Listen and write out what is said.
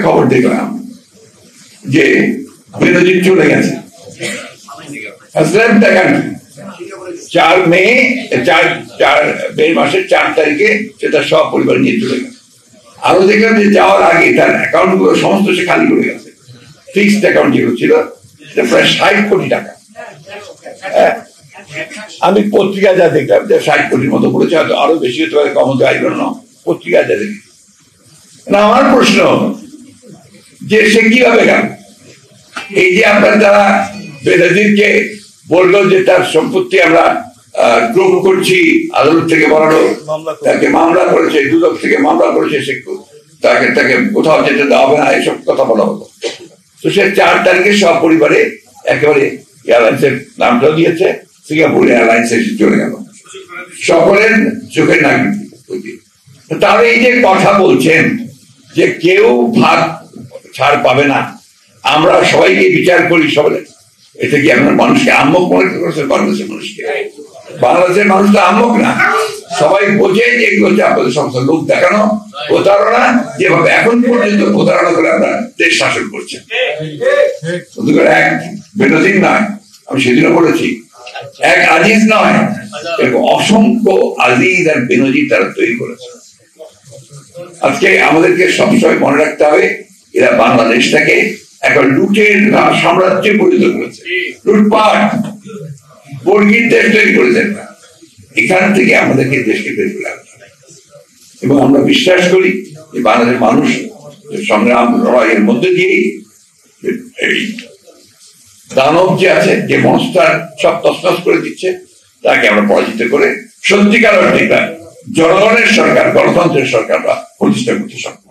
খবর দেখলাম যে বেনজির চলে গেছে, 4 মাসের 4 তারিখে সেটা সব পরিবার নিয়ে চলে গেছে। আরো দেখলাম যে যাওয়ার আগে তার অ্যাকাউন্ট গুলো সমস্ত সে খালি করে গেছে, ফিক্সড অ্যাকাউন্ট যেগুলো ছিল প্রায় 60 কোটি টাকা। আমি পত্রিকায় যা দেখলাম যে 60 কোটির মতো বলেছে, হয়তো আরো বেশি হতে পারে, কম হতে পারে না, পত্রিকায় যা দেখি। আমার প্রশ্ন যে সে কিভাবে গেল? এই যে আপনার যারা বেনজিরকে বললো যে তার সম্পত্তি আমরা গ্রহণ করছি, আদালত থেকে বলানো, তাকে মামলা করেছে, দুদক থেকে মামলা করেছে, সে তাকে কোথাও যেতে দেওয়া হবে না, এসব কথা বলা হলো। তো সে 4 তারিখে সব পরিবারে একেবারে এয়ারলাইন্সের নামটাও দিয়েছে, সিঙ্গাপুর এয়ারলাইন্সে চলে গেল, সকলের চোখের নাকি। তাহলে এই যে কথা বলছেন যে কেউ ভাগ ছাড় পাবে না, আমরা সবাইকে বিচার করি সবাই, এটা কি আপনার মানুষকে আম্মক মনে করছেন? বাংলাদেশের মানুষকে, বাংলাদেশের মানুষ তো আম্মক না, সবাই বোঝে যে এগুলো হচ্ছে আপনাদের সমস্ত লোক দেখানো, প্রতারণা, যেভাবে এখন পর্যন্ত প্রতারণা করে আমরা দেশ শাসন করছেন। এক বেনজির নয়, আমি সেদিনও বলেছি, এক আজিজ নয়, এরকম অসংখ্য আজিজ আর বেনজির তারা তৈরি করেছে। আজকে আমাদেরকে সবসময় মনে রাখতে হবে, এরা বাংলাদেশটাকে একটা লুটের সাম্রাজ্যে পরিণত করেছে, লুটপাট বর্গীর দেশ তৈরি করেছেন। এখান থেকে আমাদেরকে দেশকে বের করে আনতে হবে। এবং আমরা বিশ্বাস করি যে বাংলাদেশের মানুষ সংগ্রাম লড়াইয়ের মধ্যে দিয়েই এই দানব যে আছে, যে মনস্টার সব তছনছ করে দিচ্ছে, তাকে আমরা পরাজিত করে সত্যিকার অর্থে জনগণের সরকার, গণতন্ত্রের সরকার প্রতিষ্ঠা করতে সক্ষম।